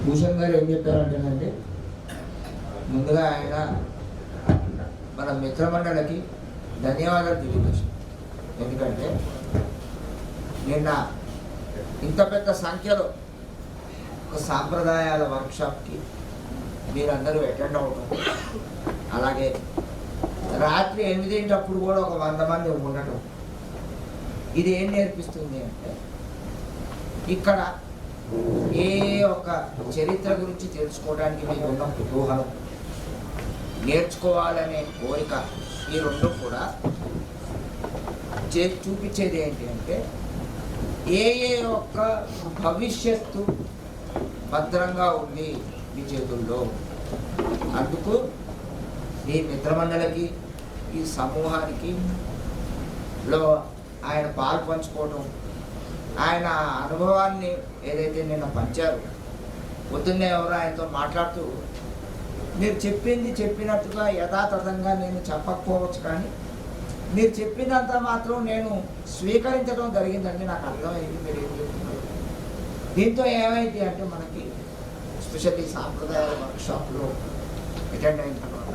భూషణ్ గారు ఏం చెప్పారంటేనంటే, ముందుగా ఆయన మన మిత్రమండలికి ధన్యవాదాలు తెలియజేశారు. ఎందుకంటే నిన్న ఇంత పెద్ద సంఖ్యలో ఒక సాంప్రదాయాల వర్క్షాప్కి మీరందరూ అటెండ్ అవ్వడం, అలాగే రాత్రి 8 కూడా ఒక 100 మంది ఉండటం, ఇది ఏం నేర్పిస్తుంది అంటే ఇక్కడ ఏ ఒక్క చరిత్ర గురించి తెలుసుకోవడానికి మీకు ఉన్న కుతూహలం, నేర్చుకోవాలనే కోరిక, ఈ రెండు కూడా చూపించేది ఏంటి అంటే ఏ ఒక్క భవిష్యత్తు భద్రంగా ఉంది మీ చేతుల్లో. అందుకు ఈ మిత్రమండలికి, ఈ సమూహానికి లో ఆయన పాలు పంచుకోవడం, ఆయన అనుభవాన్ని ఏదైతే నిన్న పంచారు, పొద్దున్నే ఎవరో ఆయనతో మాట్లాడుతూ మీరు చెప్పింది చెప్పినట్టుగా యథాతథంగా నేను చెప్పకపోవచ్చు, కానీ మీరు చెప్పినంత మాత్రం నేను స్వీకరించడం జరిగిందండి, నాకు అర్థమైంది మీరు ఏం చెప్తున్నారు. దీంతో ఏమైంది అంటే మనకి ఎస్పెషల్లీ సాంప్రదాయాల వర్క్షాప్లో అటెండ్ అయిన తర్వాత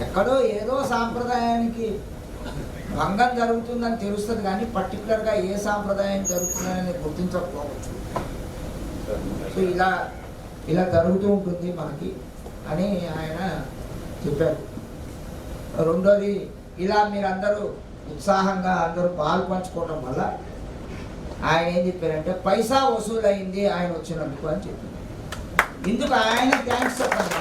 ఎక్కడో ఏదో సాంప్రదాయానికి భంగం జరుగుతుందని తెలుస్తుంది, కానీ పర్టికులర్గా ఏ సాంప్రదాయం జరుగుతుందని గుర్తించకపోవచ్చు. సో ఇలా జరుగుతూ ఉంటుంది మనకి అని ఆయన చెప్పారు. రెండోది, ఇలా మీరందరూ ఉత్సాహంగా అందరూ పాలు పంచుకోవడం వల్ల ఆయన ఏం చెప్పారంటే పైసా వసూలైంది ఆయన వచ్చినందుకు అని చెప్పారు. ఇందుకు ఆయన థ్యాంక్స్ చెప్పండి.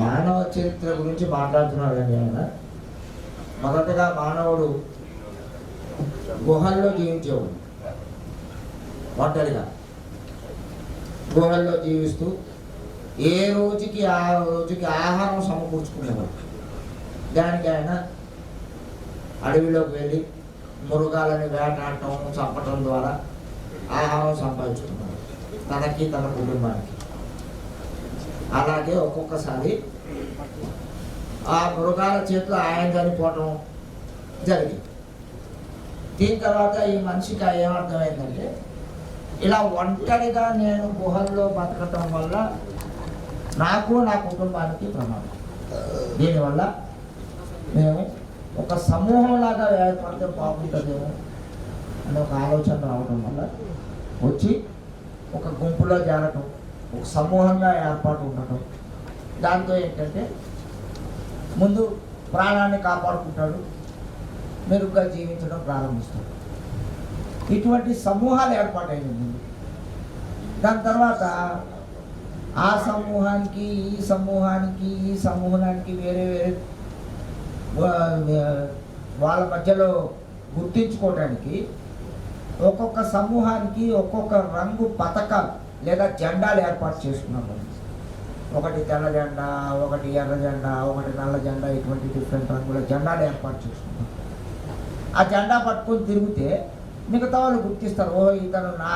మానవ చరిత్ర గురించి మాట్లాడుతున్నాడండి ఆయన. మొదటగా మానవుడు గుహల్లో జీవించేవాడు, ఒంటరిగా గుహల్లో జీవిస్తూ ఏ రోజుకి ఆ రోజుకి ఆహారం సమకూర్చుకునేవాడు. దానికి ఆయన అడవిలోకి వెళ్ళి మృగాలని వేటాడటం, చంపటం ద్వారా ఆహారం సంపాదించుకున్నాడు తనకి, తన కుటుంబానికి. అలాగే ఒక్కొక్కసారి ఆ మృగాల చేతిలో ఆయన చనిపోవటం జరిగింది. దీని తర్వాత ఈ మనిషికి ఏమర్థమైందంటే, ఇలా ఒంటరిగా నేను గుహల్లో బతకటం వల్ల నాకు, నా కుటుంబానికి ప్రమాదం. దీనివల్ల మేము ఒక సమూహంలాగా ఏర్పడితే బాగుంటుందేమో అనే ఒక ఆలోచన రావడం వల్ల వచ్చి ఒక గుంపులో చేరటం, ఒక సమూహంగా ఏర్పాటు ఉండటం. దాంతో ఏంటంటే ముందు ప్రాణాన్ని కాపాడుకుంటాడు, మెరుగ్గా జీవించడం ప్రారంభిస్తాడు. ఇటువంటి సమూహాలు ఏర్పాటైంది ముందు. దాని తర్వాత ఆ సమూహానికి, ఈ సమూహానికి, ఈ సమూహానికి వేరే వేరే వాళ్ళ మధ్యలో గుర్తించుకోవడానికి ఒక్కొక్క సమూహానికి ఒక్కొక్క రంగు పథకాలు లేదా జెండాలు ఏర్పాటు చేసుకున్నాం. ఒకటి తెల్ల జెండా, ఒకటి ఎర్ర జెండా, ఒకటి నల్ల జెండా, ఇటువంటి డిఫరెంట్ రంగుల జెండాలు ఏర్పాటు చేసుకున్నాం. ఆ జెండా పట్టుకొని తిరిగితే మిగతా వాళ్ళు గుర్తిస్తారు, ఓ ఇతను నా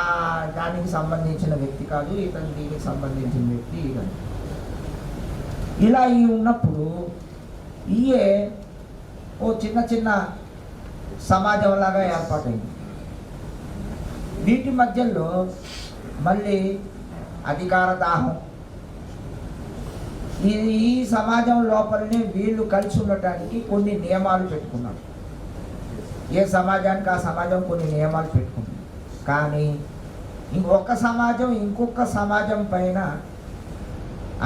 దానికి సంబంధించిన వ్యక్తి కాదు, ఇతను దీనికి సంబంధించిన వ్యక్తి ఇదని. ఇలా ఉన్నప్పుడు ఇయే ఓ చిన్న చిన్న సమాజంలాగా ఏర్పాటైంది. వీటి మధ్యలో మళ్ళీ అధికార దాహం, ఈ సమాజం లోపలనే వీళ్ళు కలిసి ఉండటానికి కొన్ని నియమాలు పెట్టుకున్నారు. ఏ సమాజానికి ఆ సమాజం కొన్ని నియమాలు పెట్టుకుంది. కానీ ఇంకొక సమాజం ఇంకొక సమాజం పైన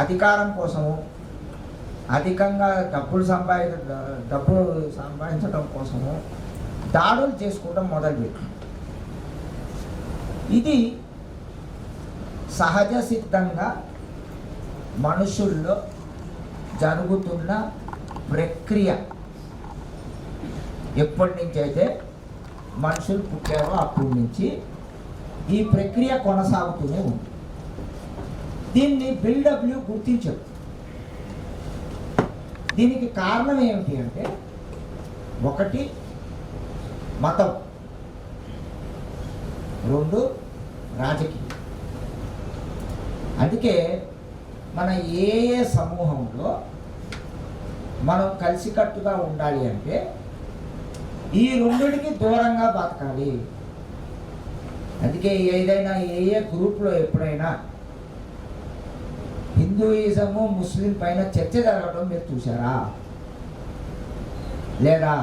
అధికారం కోసము, అధికంగా డబ్బులు సంపాదించడం కోసము దాడులు చేసుకోవడం మొదలుపెట్టింది. ఇది సహజ సిద్ధంగా మనుషుల్లో జరుగుతున్న ప్రక్రియ. ఎప్పటి నుంచి అయితే మనుషులు పుట్టారో అప్పటి నుంచి ఈ ప్రక్రియ కొనసాగుతూనే ఉంది. దీన్ని బిల్డబ్ల్యూ గుర్తించదు. దీనికి కారణం ఏమిటి అంటే, ఒకటి మతం, రెండు రాజకీయం. అందుకే మన ఏ సమూహంలో మనం కలిసికట్టుగా ఉండాలి అంటే ఈ రెండిటికి దూరంగా బతకాలి. అందుకే ఏదైనా ఏ గ్రూప్లో ఎప్పుడైనా హిందూయిజము ముస్లిం పైన చర్చ జరగడం మీరు చూసారా? లేదా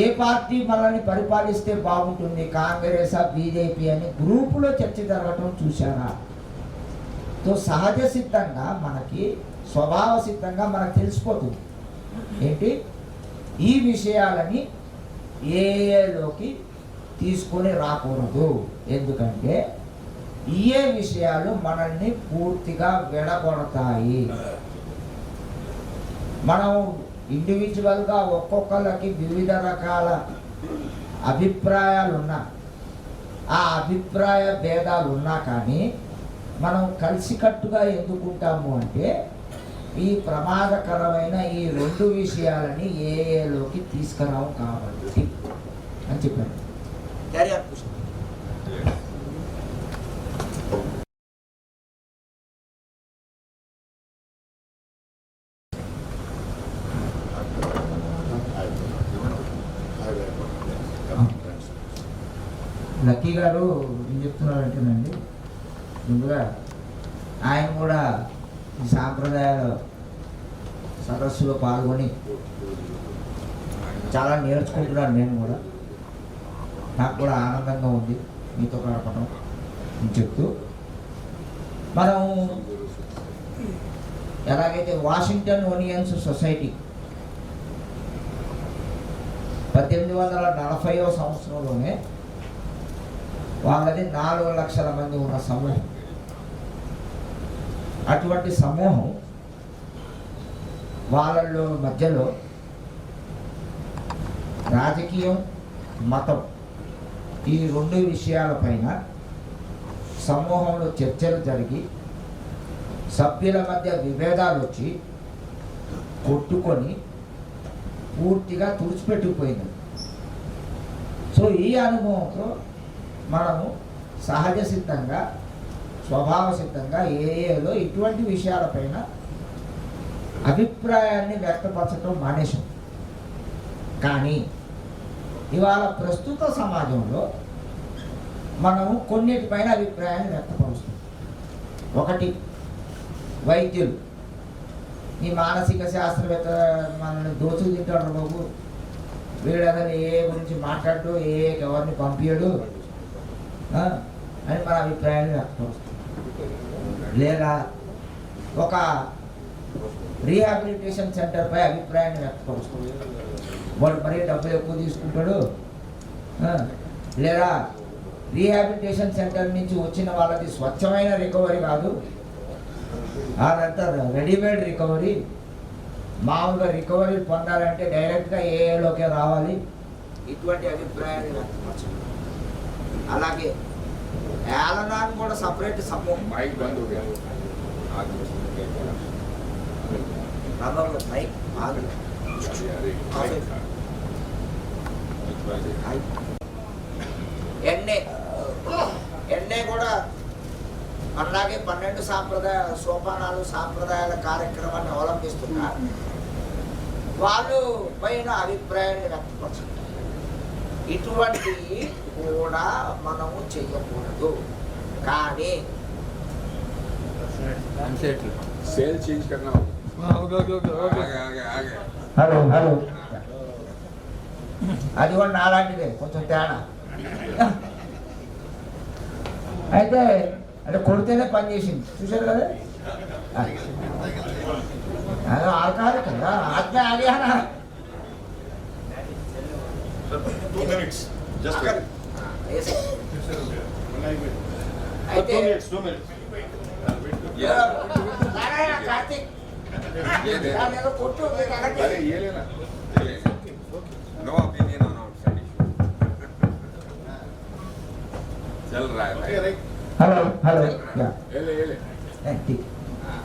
ఏ పార్టీ మనల్ని పరిపాలిస్తే బాగుంటుంది, కాంగ్రెస్ బీజేపీ అని గ్రూపులో చర్చ జరగటం చూసారా? తో సహజ సిద్ధంగా మనకి స్వభావ సిద్ధంగా మనకు తెలిసిపోతుంది ఏంటి ఈ విషయాలని ఏలోకి తీసుకొని రాకూడదు. ఎందుకంటే ఏ విషయాలు మనల్ని పూర్తిగా విడగొడతాయి. మనం ఇండివిజువల్గా ఒక్కొక్కరికి వివిధ రకాల అభిప్రాయాలు ఉన్నా, ఆ అభిప్రాయ భేదాలు ఉన్నా కానీ మనం కలిసికట్టుగా ఎందుకుంటాము అంటే ఈ ప్రమాదకరమైన ఈ రెండు విషయాలని ఏలోకి తీసుకురావు కాబట్టి అని చెప్పాను. లక్కీ గారు ఏం చెప్తున్నారంటేనండి, ముందుగా ఆయన కూడా ఈ సాంప్రదాయాల సదస్సులో పాల్గొని చాలా నేర్చుకుంటున్నాను. నేను కూడా నాకు కూడా ఆనందంగా ఉంది మీతో గడపడం అని చెప్తూ, మనం ఎలాగైతే వాషింగ్టన్ ఓనియన్స్ సొసైటీ 1840వ సంవత్సరంలోనే వాళ్ళది 4 లక్షల మంది ఉన్న సమూహం. అటువంటి సమూహం వాళ్ళ మధ్యలో రాజకీయం, మతం ఈ రెండు విషయాలపైన సమూహంలో చర్చలు జరిగి సభ్యుల మధ్య విభేదాలు వచ్చి కొట్టుకొని పూర్తిగా తుడిచిపెట్టుకుపోయింది. సో ఈ అనుభవంతో మనము సహజ సిద్ధంగా స్వభావ సిద్ధంగా ఏలో ఇటువంటి విషయాలపైన అభిప్రాయాన్ని వ్యక్తపరచడం మానేశాం. కానీ ఇవాళ ప్రస్తుత సమాజంలో మనము కొన్నిటిపైన అభిప్రాయాన్ని వ్యక్తపరుస్తాం. ఒకటి, వైద్యులు. ఈ మానసిక శాస్త్రవేత్త మనల్ని దోచుకు తింటాడు బాబు, వీడు అసలు ఏ గురించి మాట్లాడు, ఎవరిని పంపించడు అని మన అభిప్రాయాన్ని వ్యక్తపరుస్తాం. లేదా ఒక రీహాబిలిటేషన్ సెంటర్పై అభిప్రాయాన్ని వ్యక్తపరుస్తాం, వాడు మరీ డబ్బులు ఎక్కువ తీసుకుంటాడు. లేదా రీహాబిలిటేషన్ సెంటర్ నుంచి వచ్చిన వాళ్ళది స్వచ్ఛమైన రికవరీ కాదు, అదంతా రెడీమేడ్ రికవరీ, మామూలుగా రికవరీ పొందాలంటే డైరెక్ట్గా ఏలోకే రావాలి. ఇటువంటి అభిప్రాయాన్ని వ్యక్తపరచాలి. అలాగే ఏలనాన్ని కూడా సపరేట్ సమూహం. ఎన్నే కూడా అలాగే 12 సాంప్రదాయ సోపానాలు సాంప్రదాయాల కార్యక్రమాన్ని అవలంబిస్తున్నారు. వాళ్ళు పైన అభిప్రాయాన్ని వ్యక్తపరచాలి. ఇటువంటి కూడా మనము చెయ్యకూడదు. కానీ హలో హలో అది కూడా నాలాంటిదే, కొంచెం తేడా. అయితే అంటే కొడితేనే పని చేసింది, చూశారు కదా. ఆల్కహాల్ కదా, ఆత్మ ఆలియానా. కార్తీక్ కొట్టు. No opinion on outside issue. चल रहा है भाई. హలో హలో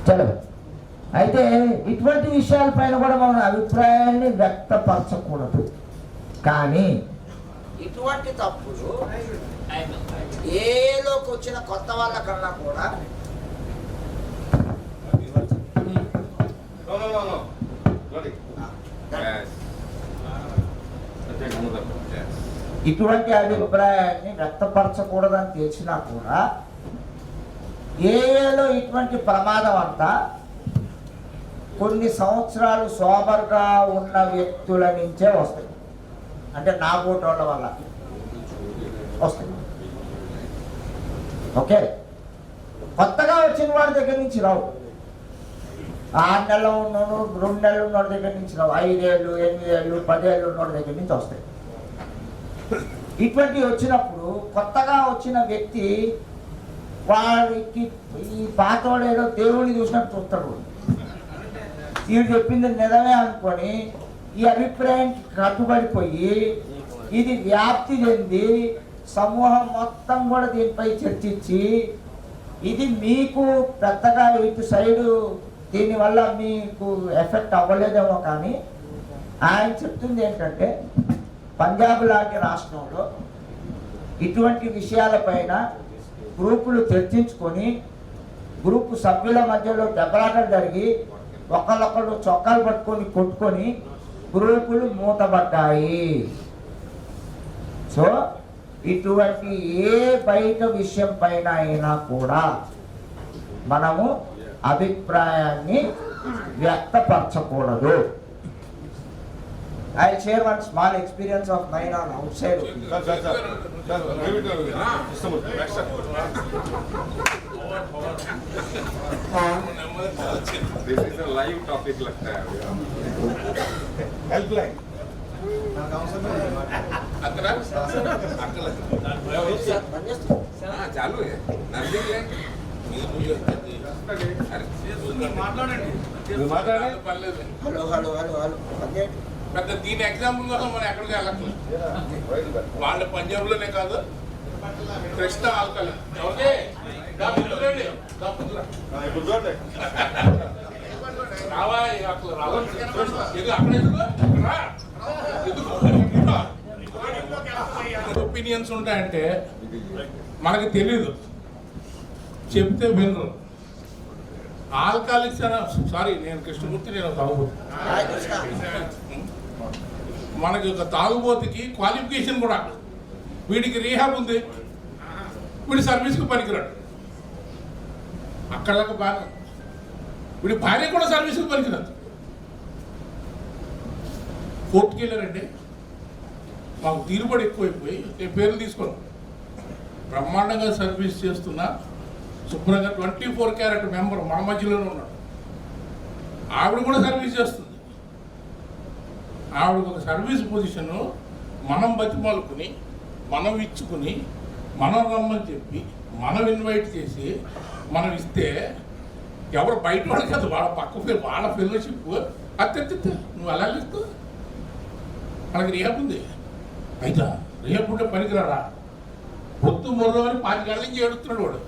చలో. అయితే ఇటువంటి విషయాలపైన కూడా మన అభిప్రాయాన్ని వ్యక్తపరచకూడదు. కానీ ఇటువంటి తప్పులు ఏలోకి వచ్చిన కొత్త వాళ్ళ కన్నా కూడా No. ఇటువంటి అభిప్రాయాన్ని వ్యక్తపరచకూడదని తెలిసినా కూడా ఏఏలో ఇటువంటి ప్రమాదం అంతా కొన్ని సంవత్సరాలు సోబర్గా ఉన్న వ్యక్తుల నుంచే వస్తాయి. అంటే నా ఓటోళ్ళ వల్ల వస్తాయి. ఓకే, కొత్తగా వచ్చిన వాడి దగ్గర నుంచి రావు. 6 నెలలు ఉన్నాడు, 2 నెలలు ఉన్నోడి దగ్గర నుంచి రావు. 5 ఏళ్ళు, 8 ఏళ్ళు, 10 ఏళ్ళు ఉన్నోడి దగ్గర నుంచి వస్తాయి. ఇటువంటివి వచ్చినప్పుడు కొత్తగా వచ్చిన వ్యక్తి వాడికి ఈ పాతోడు ఏదో దేవుడిని చూసినట్టు చూస్తాడు. వీడు చెప్పింది నిజమే అనుకొని ఈ అభిప్రాయానికి కట్టుబడిపోయి ఇది వ్యాప్తి చెంది సమూహం మొత్తం కూడా దీనిపై చర్చించి ఇది మీకు పెద్దగా ఇటు సైడు దీనివల్ల మీకు ఎఫెక్ట్ అవ్వలేదేమో, కానీ ఆయన చెప్తుంది ఏంటంటే పంజాబ్ లాంటి రాష్ట్రంలో ఇటువంటి విషయాలపైన గ్రూపులు చర్చించుకొని గ్రూపు సభ్యుల మధ్యలో దెబ్బలాటలు జరిగి ఒకళ్ళొకళ్ళు చొక్కాలు పట్టుకొని కొట్టుకొని గ్రూపులు మూతబడ్డాయి. సో ఇటువంటి ఏ బయట విషయం పైన అయినా కూడా మనము అభిప్రాయాన్ని వ్యక్తపరచకూడదు. I'll share one small experience of mine on outside. This is a live topic लगता है. Helpline. चालू है. नर्सिंग है. హలో హలో హలో హలో పెద్ద దీని ఎగ్జాంపుల్ కోసం మనం ఎక్కడికి వెళ్ళట్లేదు. వాళ్ళ పంజాబ్లోనే కాదు, కృష్ణ ఆల్కల్ ఓకే ఒపీనియన్స్ ఉంటాయంటే మనకి తెలీదు, చెప్తే వినరు. ఆల్కాలిక్స్ సారీ నేను కృష్ణమూర్తి, నేను తాగుబోతు. మనకి ఒక తాగుబోతుకి క్వాలిఫికేషన్ కూడా, వీడికి రీహాబ్ ఉంది, వీడి సర్వీస్కి పనికిరాడు. అక్కడ దాకా బాగా వీడి భార్య కూడా సర్వీస్కి పనికిరాదు. కోర్టుకి వెళ్ళారండి, మాకు తీరుబడి ఎక్కువైపోయి, నేను పేర్లు తీసుకోను, బ్రహ్మాండంగా సర్వీస్ చేస్తున్నా శుభ్రంగా 24 క్యారెట్ మెంబర్ మా మధ్యలోనే ఉన్నాడు. ఆవిడ కూడా సర్వీస్ చేస్తుంది. ఆవిడకు ఒక సర్వీస్ పొజిషను మనం బతిమాలుకుని, మనం ఇచ్చుకుని, మనం రమ్మని చెప్పి, మనం ఇన్వైట్ చేసి మనం ఇస్తే ఎవరు బయట వాడు కదా, వాళ్ళ పక్క వాళ్ళ ఫెలోషిప్ అత్యంత నువ్వు అలా ఇస్తూ మనకి రిహాబ్ ఉంది. అయితే రిహాబ్ ఉంటే పనికిరాడా? పొత్తు మొర్రో అని 5 గంటల నుంచి ఏడుస్తున్నాడు వాడు.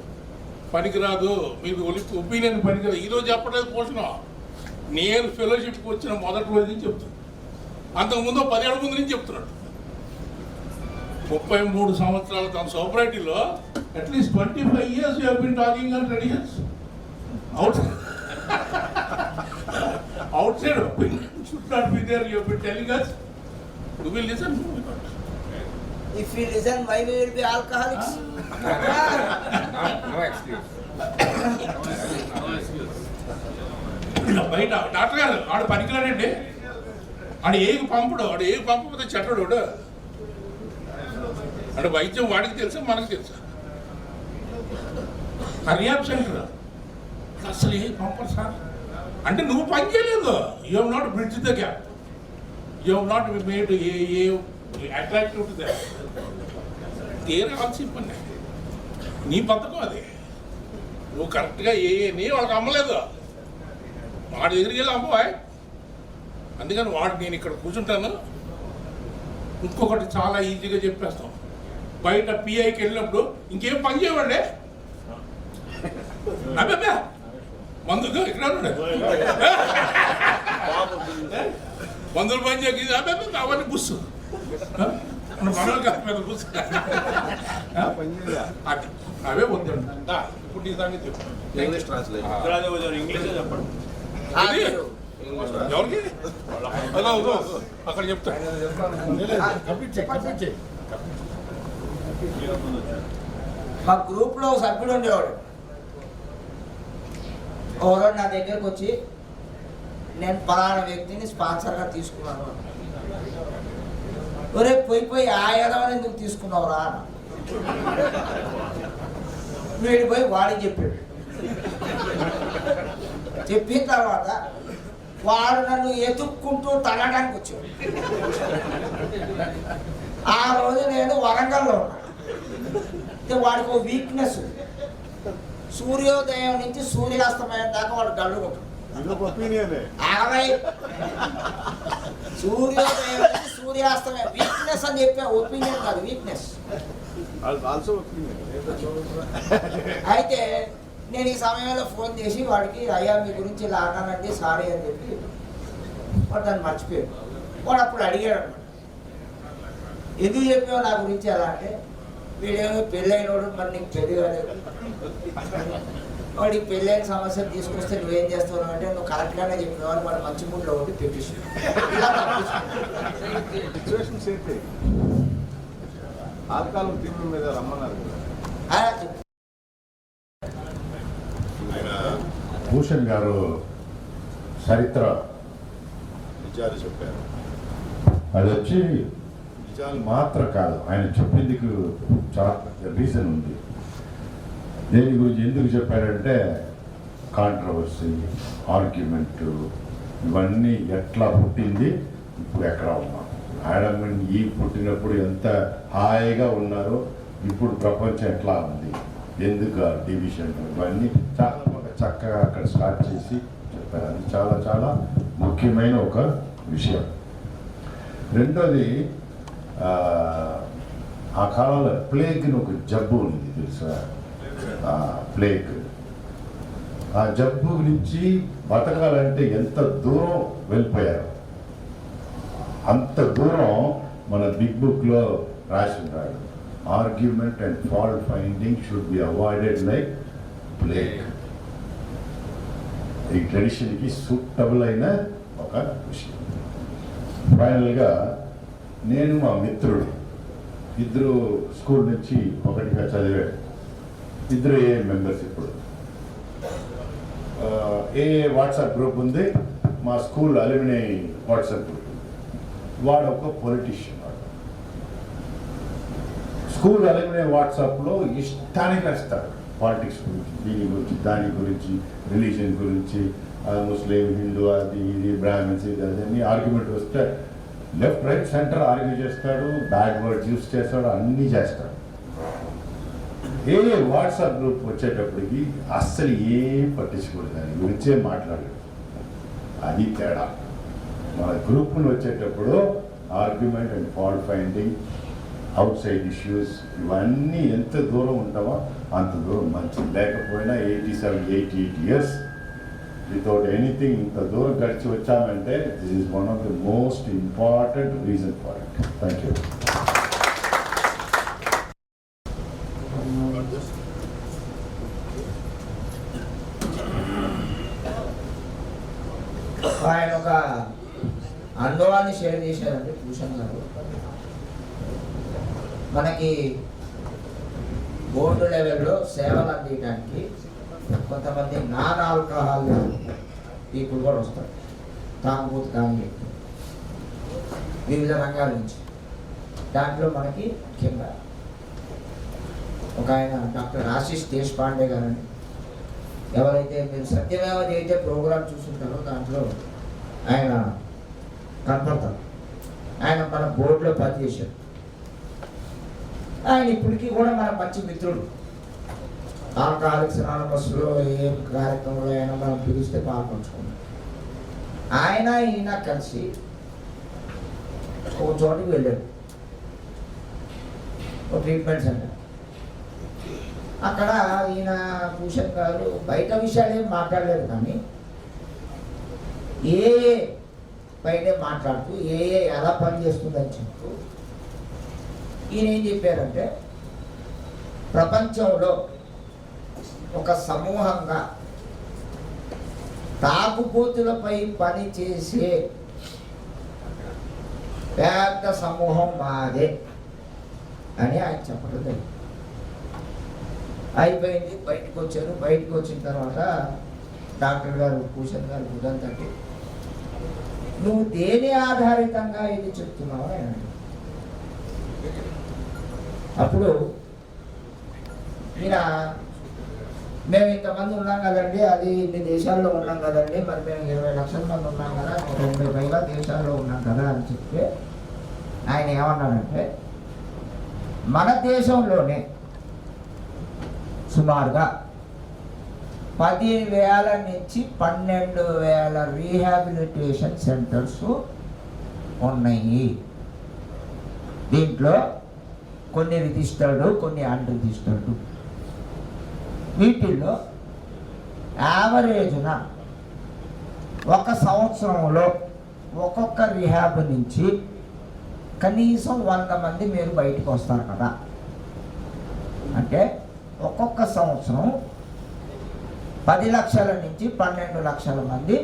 పనికిరాదు, మీకు ఒపీనియన్ పనికిరాదు. ఈరోజు చెప్పలేదు పోషణ, నేను ఫెలోషిప్కి వచ్చిన మొదటి రోజు నుంచి చెప్తున్నాను. అంతకుముందు 10 ఏళ్ళ ముందు నుంచి చెప్తున్నాడు. 33 సంవత్సరాలు తన సోపరైటీలో at least 25 years you have been talking on traditions. Outside opinion should not be there. You have been telling us. Do we listen? If we listen, why we will be alcoholics? No excuse. బయట doctor గారు ఆడు పనికిరాడండి, ఆడు ఏగి పంపడు, ఆడు ఏగి పంపకపోతే చెట్టడు. ఆడు వైద్యం వాడికి తెలుసా మనకు తెలుసా? రిహాబ్ సెంటర్ అసలు ఏది పంపరు సార్ అంటే నువ్వు పని చేయలేదు. You have not bridge the gap, you have not made a attractive to that. తీరాల్సిన పని నీ పథకం అది. నువ్వు కరెక్ట్గా ఏని వాళ్ళకి అమ్మలేదు, వాడి దగ్గరికి వెళ్ళి అమ్మవాయ్. అందుకని వాడు నేను ఇక్కడ కూర్చుంటాను. ఇంకొకటి చాలా ఈజీగా చెప్పేస్తాం, బయట పిఐకి వెళ్ళినప్పుడు ఇంకేం పని చేయవండి, అబ్బే మందుకు ఇక్కడ మందులు పని చేసి అబ్బే అవన్నీ బుస్సు మనలు కాదు పెద్ద బుస్సు అవే వద్దండి. ఇప్పుడు నీ సంగతి ఇంగ్లీష్ ట్రాన్స్లేషన్. ఇంగ్లీష్ చెప్పండి. ఎవరికి అక్కడ చెప్తా. కంప్లీట్ చేయి. మా గ్రూప్లో సభ్యుడు ఉండేవాడు. ఎవరో నా దగ్గరకు వచ్చి నేను పలానా వ్యక్తిని స్పాన్సర్గా తీసుకున్నాను. ఒరే పోయి ఆ ఎదవని ఎందుకు తీసుకున్నావురా అన్న. వీడి పోయి వాడికి చెప్పాడు. చెప్పిన తర్వాత వాడు నన్ను ఎతుక్కుంటూ తగ్గడానికి వచ్చాడు. ఆ రోజు నేను వరంగల్లో ఉన్నా. వాడికి ఒక వీక్నెస్, సూర్యోదయం నుంచి సూర్యాస్తమయం దాకా వాడు గడుగుంటాడు. సూర్యోదయం నుంచి సూర్యాస్తమయం వీక్నెస్ అని చెప్పా, ఒపీనియన్ కాదు, వీక్నెస్. అయితే నేను ఈ సమయంలో ఫోన్ చేసి వాడికి అయ్యా మీ గురించి ఇలా అన్నానండి సారీ అని చెప్పి వాడు దాన్ని మర్చిపోయాడు. వాడు అప్పుడు అడిగాడు అనమాట, ఎందుకు చెప్పావు నా గురించి ఎలా అంటే, వీడేమో పెళ్ళైనోడు మరి నీకు పెళ్లి కాలేదు, వాడికి పెళ్ళైన సమస్యలు తీసుకొస్తే నువ్వేం చేస్తావు అంటే నువ్వు కరెక్ట్గానే చెప్పినావు అని వాడు మంచి మూడ్లో ఉండి పెట్టేసి ఆల్కాలం తీర్పు మీద రమ్మన్నారు. భూషణ్ గారు చరిత్ర నిజాలు చెప్పారు. అది వచ్చి నిజాలు మాత్రం కాదు, ఆయన చెప్పిందికి చాలా రీజన్ ఉంది. దేని గురించి ఎందుకు చెప్పారంటే కాంట్రవర్సీ, ఆర్గ్యుమెంట్, ఇవన్నీ ఎట్లా పుట్టింది, ఇప్పుడు ఎక్కడ ఉన్నాం. ఆడమ్ అండ్ ఈవ్ పుట్టినప్పుడు ఎంత హాయిగా ఉన్నారో, ఇప్పుడు ప్రపంచం ఎట్లా ఉంది, ఎందుకు ఆ డివిజన్, ఇవన్నీ చాలా చక్కగా అక్కడ స్టార్ట్ చేసి చెప్పారు. అది చాలా చాలా ముఖ్యమైన ఒక విషయం. రెండోది, ఆ కాలంలో ప్లేగ్ని ఒక జబ్బు ఉంది తెలుసా, ప్లేగ్. ఆ జబ్బు నుంచి బతకాలంటే ఎంత దూరం వెళ్ళిపోయారు. అంత దూరం మన బిగ్ బుక్లో రాసి ఉన్నాడు. Argument and fault finding should be avoided like plague. ఈ ట్రెడిషన్కి సూటబుల్ అయిన ఒక విషయం. ఫైనల్గా నేను మా మిత్రుడు ఇద్దరు స్కూల్ నుంచి ఒకటిగా చదివాడు. ఇద్దరు ఏ మెంబర్స్ ఇప్పుడు ఏ వాట్సాప్ గ్రూప్ ఉంది, మా స్కూల్ అలుమినీ వాట్సాప్ గ్రూప్. వాడు ఒక పొలిటీషియన్. వాడు స్కూల్ అలుమినీ వాట్సాప్లో ఇష్టానికి రాస్తాడు, పాలిటిక్స్ గురించి, దీని గురించి, దాని గురించి, రిలీజియన్ గురించి, ముస్లిం, హిందూ, అది ఇది, బ్రాహ్మిన్స్, ఇది అదని ఆర్గ్యుమెంట్ వస్తే లెఫ్ట్ రైట్ సెంటర్ ఆర్గ్యూ చేస్తాడు, బ్యాడ్ వర్డ్స్ యూస్ చేస్తాడు, అన్నీ చేస్తాడు. ఏ వాట్సాప్ గ్రూప్ వచ్చేటప్పటికి అస్సలు ఏం పట్టించుకోడు, దాని గురించే మాట్లాడాడు. అది తేడా. మన గ్రూప్ను వచ్చేటప్పుడు argument and fault finding, out side issues, ఇవన్నీ ఎంత దూరం ఉంటామో అంత దూరం మంచిది. లేకపోయినా 88 years వితౌట్ ఎనీథింగ్ ఇంత దూరం గడిచి వచ్చామంటే this is one of the most important reason for it. Thank you. ఆయన ఒక అనుభవాన్ని షేర్ చేశారండి భూషణ్ గారు. మనకి బోర్డు లెవెల్లో సేవలు అందించడానికి కొంతమంది నాన్ ఆల్కహాల్ పీపుల్ కూడా వస్తారు, తాగుబోతు కానీ వివిధ రంగాల నుంచి. దాంట్లో మనకి కింద ఒక ఆయన డాక్టర్ ఆశీష్ దేశపాండే గారని, ఎవరైతే మీరు సత్యమేవ జయతే ప్రోగ్రామ్ చూస్తుంటారో దాంట్లో ఆయన కనపడతారు. ఆయన మన బోర్డులో పనిచేశారు. ఆయన ఇప్పటికీ కూడా మన మంచి మిత్రుడు. ఆల్కహాలిక్స్ అనానమస్లో ఏ కార్యక్రమంలో అయినా మనం పిలిస్తే పాల్పంచుకున్నాం. ఆయన ఈయన కలిసి ఒక చోటికి వెళ్ళారు, ఒక ట్రీట్మెంట్ సెంటర్. అక్కడ ఈయన భూషణ్ గారు బయట విషయాలు ఏం మాట్లాడలేదు, కానీ ఏ పైనే మాట్లాడుతూ ఎలా పనిచేస్తుందని చెప్తూ ఈయన ఏం చెప్పారంటే, ప్రపంచంలో ఒక సమూహంగా తాగుబోతులపై పని చేసే పెద్ద సమూహం మాదే. అని ఆయన చెప్పడం జరిగింది. అయిపోయింది, బయటకు వచ్చారు. బయటకు వచ్చిన తర్వాత డాక్టర్ గారు భూషణ్ గారు బుధన్ తట్టి, నువ్వు దేని ఆధారితంగా ఇది చెప్తున్నావు అని అన్నాడు. అప్పుడు ఈయన, మేము ఇంతమంది ఉన్నాం కదండి, అది ఇన్ని దేశాల్లో ఉన్నాం కదండి, మరి మేము 20 లక్షల మంది ఉన్నాం కదా, 90 పైగా దేశాల్లో ఉన్నాం కదా అని చెప్తే ఆయన ఏమన్నాడంటే, మన దేశంలోనే సుమారుగా 10,000 నుంచి 12,000 రీహాబిలిటేషన్ సెంటర్స్ ఉన్నాయి. దీంట్లో కొన్ని రిజిస్టర్డు, కొన్ని అన్రిజిస్టర్డు. వీటిల్లో యావరేజ్న ఒక సంవత్సరంలో ఒక్కొక్క రిహాబ్ నుంచి కనీసం 100 మంది మీరు బయటకు వస్తారు కదా. అంటే ఒక్కొక్క సంవత్సరం 10 లక్షల నుంచి 12 లక్షల మంది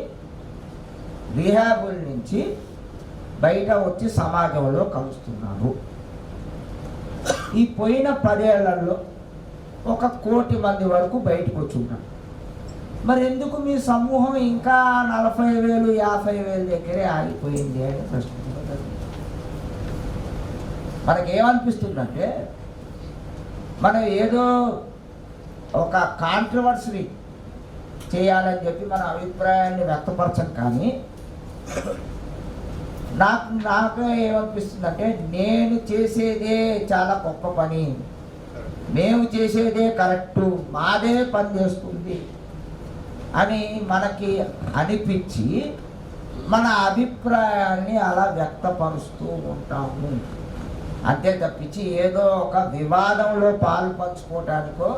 రిహాబుల నుంచి బయట వచ్చి సమాజంలో కలుస్తున్నారు. ఈ పోయిన 10 ఏళ్లలో 1 కోటి మంది వరకు బయటకు వచ్చి ఉంటారు. మరి ఎందుకు మీ సమూహం ఇంకా 40,000 50,000 దగ్గరే ఆగిపోయింది అని ప్రశ్నించడం. మనకేమనిపిస్తుందంటే, మనం ఏదో ఒక కాంట్రవర్సరీ చేయాలని చెప్పి మన అభిప్రాయాన్ని వ్యక్తపరచం. కానీ నాకు ఏమనిపిస్తుందంటే, నేను చేసేదే చాలా గొప్ప పని, మేము చేసేదే కరెక్టు, మాదే పని చేస్తుంది అని మనకి అనిపించి మన అభిప్రాయాన్ని అలా వ్యక్తపరుస్తూ ఉంటాము. అంతే తప్పించి ఏదో ఒక వివాదంలో పాలు పంచుకోవటానికో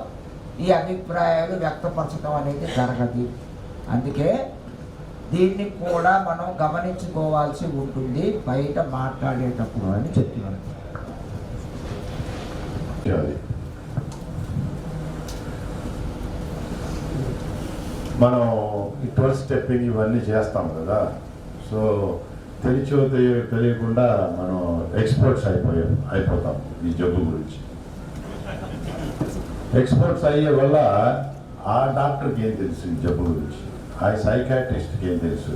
ఈ అభిప్రాయాలు వ్యక్తపరచడం అనేది జరగదు. అందుకే దీన్ని కూడా మనం గమనించుకోవాల్సి ఉంటుంది బయట మాట్లాడేటప్పుడు అని చెప్తున్నాను. మనం ఈ 12 స్టెప్పింగ్ ఇవన్నీ చేస్తాం కదా. సో తెలిచో తెలియకుండా మనం ఎక్స్పర్ట్స్ అయిపోతాం ఈ జబ్బు గురించి. ఎక్స్పర్ట్స్ అయ్యే వల్ల ఆ డాక్టర్కి ఏం తెలుసు ఈ జబ్బు గురించి, ఆ సైకాట్రిస్ట్కి ఏం తెలుసు,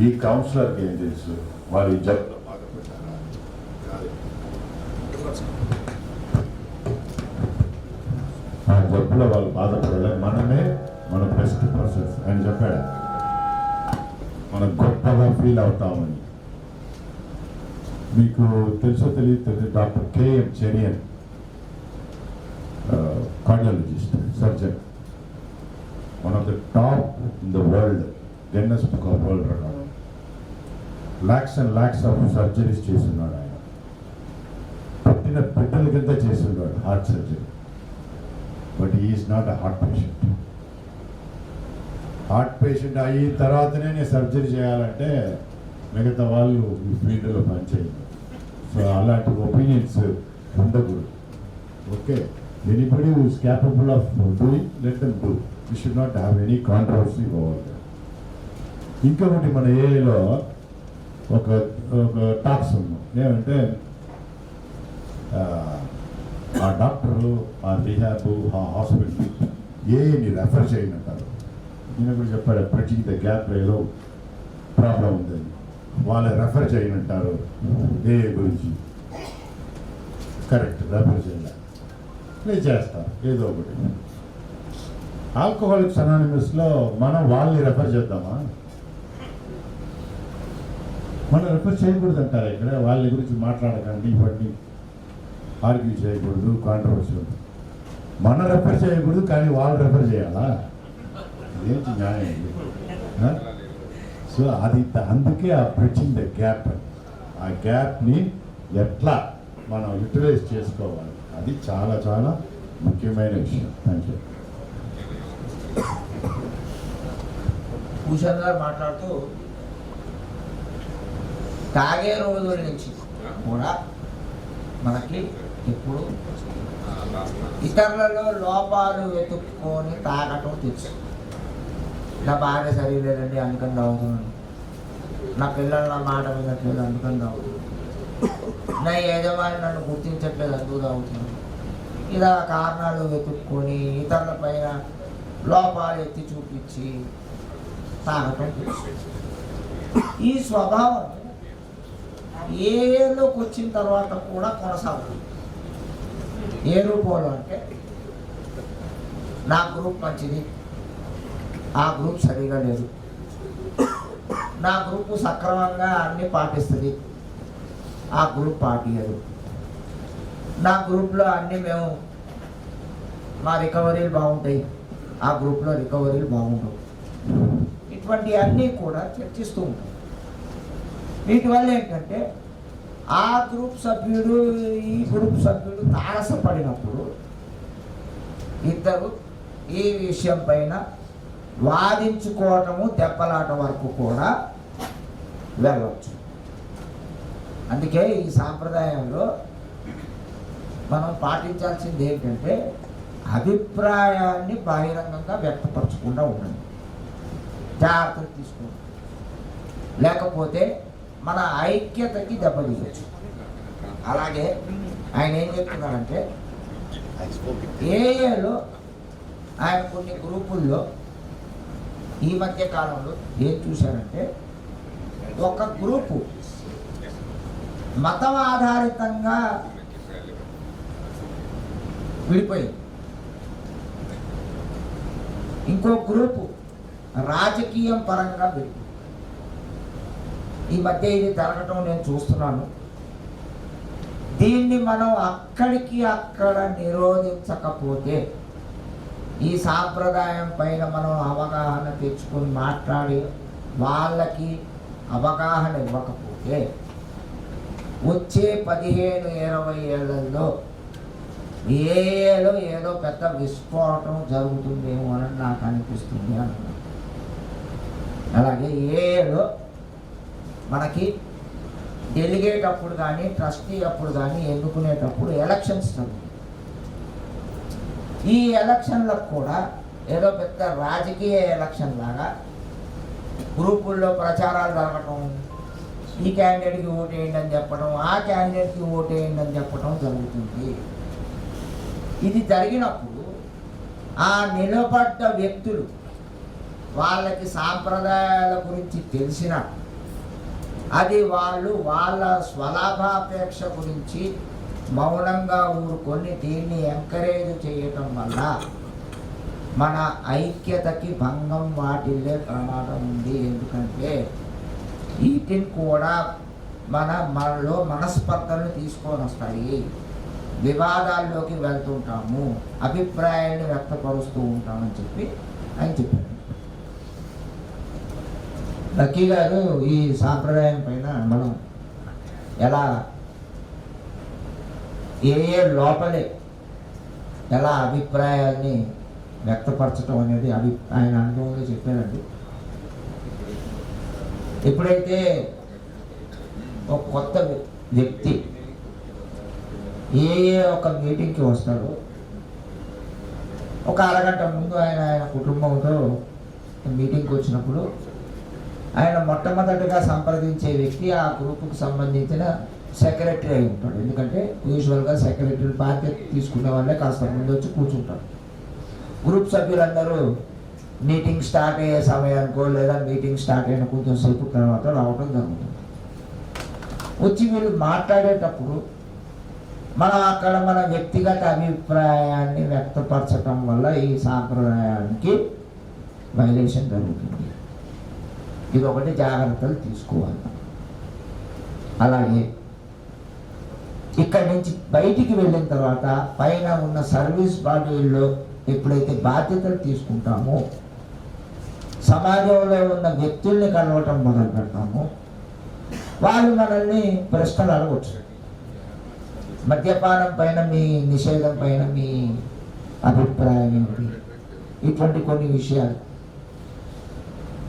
ఈ కౌన్సిలర్కి ఏం తెలుసు, వాళ్ళు ఈ జబ్బులో బాధపడ్డారా, ఆ జబ్బులో వాళ్ళు బాధపడాలి. మనమే మన బెస్ట్ పర్సన్స్ అని చెప్పాడు. మనం గొప్పగా ఫీల్ అవుతామని. మీకు తెలుసో తెలియదు, doctor KM Cherian, cardiologist, surgeon, one of the top in the world, Guinness book of world record. Lakhs and lakhs of surgeries చేస్తున్నాడు ఆయన. పుట్టిన బిడ్డల కింద చేస్తున్నాడు heart surgery. But is not a heart patient. Heart patient అయిన తర్వాతనే నేను సర్జరీ చేయాలంటే మిగతా వాళ్ళు ఈ ఫీల్డ్లో పనిచేయరు. సో అలాంటి ఒపీనియన్స్ ఉండకూడదు. Okay, anybody who is capable of doing, let them do. You should not have any controversy over that. ఇంకొకటి మన ఏరియాలో ఒక టాక్స్ ఉన్నాం ఏమంటే, ఆ డాక్టర్లు, ఆ రిహాబ్, ఆ హాస్పిటల్ ఏని రెఫర్ చేయనంటారు. ఈయన కూడా చెప్పాడు, బ్రిడ్జింగ్ ద గ్యాప్ ఏదో ప్రాబ్లం ఉందని. వాళ్ళు రెఫర్ చేయనంటారు ఏ గురించి. కరెక్ట్, రెఫర్ చేయాలి, నేను చేస్తాను ఏదో ఒకటి. ఆల్కహాలిక్స్ అనానిమస్లో మనం వాళ్ళని రెఫర్ చేద్దామా? మనం రెఫర్ చేయకూడదు అంటారు ఇక్కడ. వాళ్ళ గురించి మాట్లాడకండి, ఇవన్నీ ఆర్గ్యూ చేయకూడదు, కాంట్రవర్సీ. మనం రెఫర్ చేయకూడదు కానీ వాళ్ళు రెఫర్ చేయాలా? ఏంటి న్యాయం ఇది? సో అది అందుకే ఆ బ్రిడ్జింగ్ ద గ్యాప్, ఆ గ్యాప్ని ఎట్లా మనం యూటిలైజ్ చేసుకోవాలి, అది చాలా చాలా ముఖ్యమైన విషయం. Thank you. భూషణ్ గారు మాట్లాడుతూ, తాగే రోజుల నుంచి కూడా మనకి ఇప్పుడు ఇతరులలో లోపాలు వెతుక్కొని తాగటం తెలుసు. నా భార్య సరిలేదండి అందుకని తాగుతున్నాను, నా పిల్లలు నా మాట వినట్లేదు అందుకని తాగుతున్నాను, నా యజమాని నన్ను గుర్తించట్లేదు అందుకు తాగుతున్నాను. ఇలా కారణాలు వెతుక్కొని ఇతరుల పైన లోపాలు ఎత్తి చూపించి తాగటం. ఈ స్వభావం ఏలోకి వచ్చిన తర్వాత కూడా కొనసాగుతుంది. ఏ రూపంలో అంటే నా గ్రూప్ మంచిది, ఆ గ్రూప్ సరిగా లేదు, నా గ్రూప్ సక్రమంగా అన్నీ పాటిస్తుంది, ఆ గ్రూప్ పాటియదు, నా గ్రూప్లో అన్నీ మేము మా రికవరీలు బాగుంటాయి, ఆ గ్రూప్లో రికవరీలు బాగుంటాయి. ఇటువంటి అన్నీ కూడా చర్చిస్తూ ఉంటాం. వీటి వల్ల ఏంటంటే ఆ గ్రూప్ సభ్యుడు ఈ గ్రూప్ సభ్యుడు తారసపడినప్పుడు ఇద్దరు ఈ విషయం పైన వాదించుకోవటము, దెబ్బలాట వరకు కూడా వెళ్ళవచ్చు. అందుకే ఈ సాంప్రదాయంలో మనం పాటించాల్సింది ఏంటంటే అభిప్రాయాన్ని బహిరంగంగా వ్యక్తపరచకుండా ఉండండి, జాగ్రత్తలు తీసుకోండి. లేకపోతే మన ఐక్యతకి దెబ్బతీయచ్చు. అలాగే ఆయన ఏం చెప్తున్నారంటే ఏఏలో ఆయన కొన్ని గ్రూపుల్లో ఈ మధ్య కాలంలో ఏం చూశారంటే ఒక గ్రూపు మతం ఆధారితంగా విడిపోయింది, ఇంకో గ్రూపు రాజకీయం పరంగా విడిపోయింది. ఈ మధ్య ఇది జరగటం నేను చూస్తున్నాను. దీన్ని మనం అక్కడికి అక్కడ నిరోధించకపోతే, ఈ సాంప్రదాయం పైన మనం అవగాహన తెచ్చుకొని మాట్లాడి వాళ్ళకి అవగాహన ఇవ్వకపోతే వచ్చే 15-20 ఏళ్లలో ఏదో పెద్ద విస్ఫోటం జరుగుతుందేమో అని నాకు అనిపిస్తుంది అన్నాను. అలాగే ఏలో మనకి డెలిగేట్ అప్పుడు కానీ ట్రస్టీ అప్పుడు కానీ ఎన్నుకునేటప్పుడు ఎలక్షన్స్ జరుగుతాయి. ఈ ఎలక్షన్లకు కూడా ఏదో పెద్ద రాజకీయ ఎలక్షన్ లాగా గ్రూపుల్లో ప్రచారాలు జరగటం, ఈ క్యాండిడేట్కి ఓటేయండి అని చెప్పడం, ఆ క్యాండిడేట్కి ఓటేయండి అని చెప్పడం జరుగుతుంది. ఇది జరిగినప్పుడు ఆ నిలబడ్డ వ్యక్తులు వాళ్ళకి సాంప్రదాయాల గురించి తెలిసిన అది వాళ్ళు వాళ్ళ స్వలాభాపేక్ష గురించి మౌనంగా ఊరుకొని దీన్ని ఎంకరేజ్ చేయటం వల్ల మన ఐక్యతకి భంగం వాటిల్లే ప్రమాదం ఉంది. ఎందుకంటే వీటిని కూడా మనలో మనస్పర్ధలను తీసుకొని వస్తాయి, వివాదాల్లోకి వెళ్తుంటాము, అభిప్రాయాన్ని వ్యక్తపరుస్తూ ఉంటామని చెప్పి ఆయన చెప్పారు. లక్కీ గారు ఈ సాంప్రదాయం పైన మనం ఎలా ఏ లోపలే ఎలా అభిప్రాయాన్ని వ్యక్తపరచడం అనేది ఆయన అనుభవంలో చెప్పారండి. ఎప్పుడైతే ఒక కొత్త వ్యక్తి ఒక మీటింగ్కి వస్తాడో ఒక అరగంట ముందు ఆయన కుటుంబంతో మీటింగ్కి వచ్చినప్పుడు ఆయన మొట్టమొదటిగా సంప్రదించే వ్యక్తి ఆ గ్రూపుకు సంబంధించిన సెక్రటరీ అయి ఉంటాడు. ఎందుకంటే యూజువల్గా సెక్రటరీ బాధ్యత తీసుకునే వాళ్ళే కాస్త ముందు వచ్చి కూర్చుంటారు. గ్రూప్ సభ్యులందరూ మీటింగ్ స్టార్ట్ అయ్యే సమయానికో లేదా మీటింగ్ స్టార్ట్ అయిన కొంచెం సేపు తర్వాత రావడం జరుగుతుంది. వచ్చి వీళ్ళు మాట్లాడేటప్పుడు మనం అక్కడ మన వ్యక్తిగత అభిప్రాయాన్ని వ్యక్తపరచడం వల్ల ఈ సాంప్రదాయానికి వైలేషన్ జరుగుతుంది. ఇది ఒకటి జాగ్రత్తలు తీసుకోవాలి. అలాగే ఇక్కడి నుంచి బయటికి వెళ్ళిన తర్వాత పైన ఉన్న సర్వీస్ బాడీల్లో ఎప్పుడైతే బాధ్యతలు తీసుకుంటామో, సమాజంలో ఉన్న వ్యక్తుల్ని కలవటం మొదలు పెడతామో, వాళ్ళు మనల్ని ప్రశ్నలు అడగవచ్చు. మద్యపానం పైన మీ నిషేధం పైన మీ అభిప్రాయం ఏంటి, ఇటువంటి కొన్ని విషయాలు.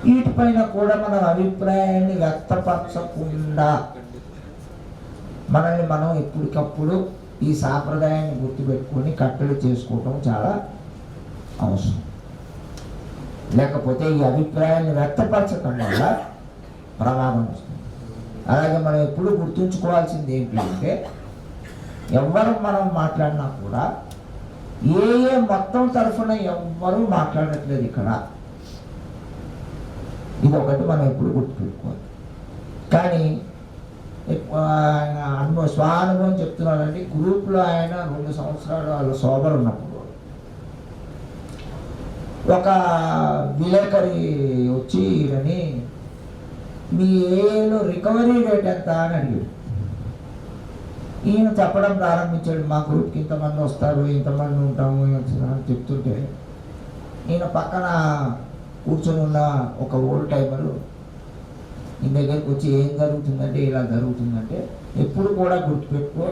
వీటిపైన కూడా మన అభిప్రాయాన్ని వ్యక్తపరచకుండా మనల్ని మనం ఎప్పటికప్పుడు ఈ సాంప్రదాయాన్ని గుర్తుపెట్టుకొని కట్టడి చేసుకోవటం చాలా అవసరం. లేకపోతే ఈ అభిప్రాయాన్ని వ్యక్తపరచటం వల్ల ప్రమాదం వస్తుంది. అలాగే మనం ఎప్పుడు గుర్తుంచుకోవాల్సింది ఏంటంటే ఎవరు మనం మాట్లాడినా కూడా ఏ మొత్తం తరఫున ఎవ్వరూ మాట్లాడట్లేదు ఇక్కడ. ఇది ఒకటి మనం ఎప్పుడు గుర్తుపెట్టుకోవాలి. కానీ ఆయన స్వానుభవం చెప్తున్నాడండి. గ్రూప్లో ఆయన 2 సంవత్సరాలు వాళ్ళ సోబర్ ఉన్నప్పుడు ఒక విలేకరి వచ్చి ఈయనని మీ ఏలో రికవరీ రేట్ ఎంత అని అడిగాడు. ఈయన చెప్పడం ప్రారంభించాడు. మా గ్రూప్కి ఇంతమంది వస్తారు, ఇంతమంది ఉంటాము అని చెప్తుంటే ఈయన పక్కన కూర్చొని ఉన్న ఒక ఓల్డ్ టైమరు ఈ దగ్గరికి వచ్చి ఏం జరుగుతుందంటే ఇలా జరుగుతుందంటే, ఎప్పుడు కూడా గుర్తుపెట్టుకో,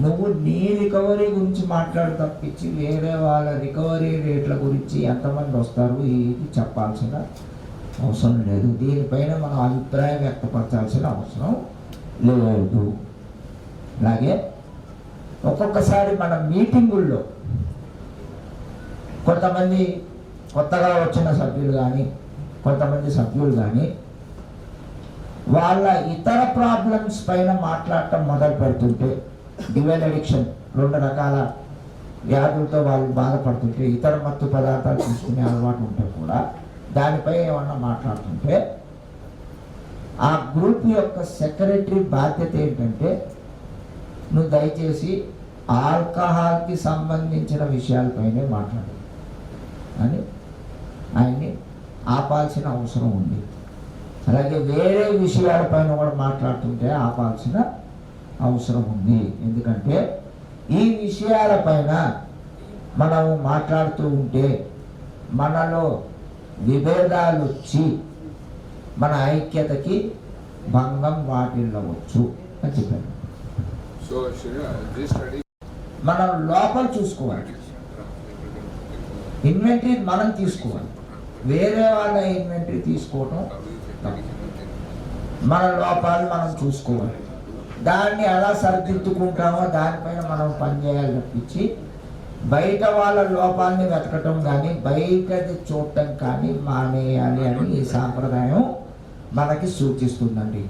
నువ్వు నీ రికవరీ గురించి మాట్లాడు తప్పించి వేరే వాళ్ళ రికవరీ రేట్ల గురించి ఎంతమంది వస్తారు ఇది చెప్పాల్సిన అవసరం లేదు. దీనిపైన మనం అభిప్రాయం వ్యక్తపరచాల్సిన అవసరం లేదు. అలాగే ఒక్కొక్కసారి మన మీటింగుల్లో కొంతమంది కొత్తగా వచ్చిన సభ్యులు కానీ కొంతమంది సభ్యులు కానీ వాళ్ళ ఇతర ప్రాబ్లమ్స్ పైన మాట్లాడటం మొదలు పెడుతుంటే, డివైన్ అడిక్షన్ 2 రకాల వ్యాధులతో వాళ్ళు బాధపడుతుంటే, ఇతర మత్తు పదార్థాలు తీసుకునే అలవాటు ఉంటే కూడా దానిపై ఏమన్నా మాట్లాడుతుంటే, ఆ గ్రూప్ యొక్క సెక్రటరీ బాధ్యత ఏంటంటే నువ్వు దయచేసి ఆల్కహాల్కి సంబంధించిన విషయాలపైనే మాట్లాడు అని ఆయన్ని ఆపాల్సిన అవసరం ఉంది. అలాగే వేరే విషయాలపైన కూడా మాట్లాడుతుంటే ఆపాల్సిన అవసరం ఉంది. ఎందుకంటే ఈ విషయాలపైన మనం మాట్లాడుతూ ఉంటే మనలో విభేదాలు వచ్చి మన ఐక్యతకి భంగం వాటిల్లవచ్చు అని చెప్పారు. So, this study మనం లోపల చూసుకోవాలి, ఇన్వెంటరీ మనం తీసుకోవాలి. వేరే వాళ్ళ ఇన్వెంటరీ తీసుకోవటం తప్పు. మన లోపాలు మనం చూసుకోవాలి. దాన్ని ఎలా సరిదిద్దుకుంటామో దానిపైన మనం పనిచేయాలి తప్పించి బయట వాళ్ళ లోపాలని వెతకటం కానీ బయటది చూడటం కానీ మానేయాలి అని ఈ సాంప్రదాయం మనకి సూచిస్తుందండి.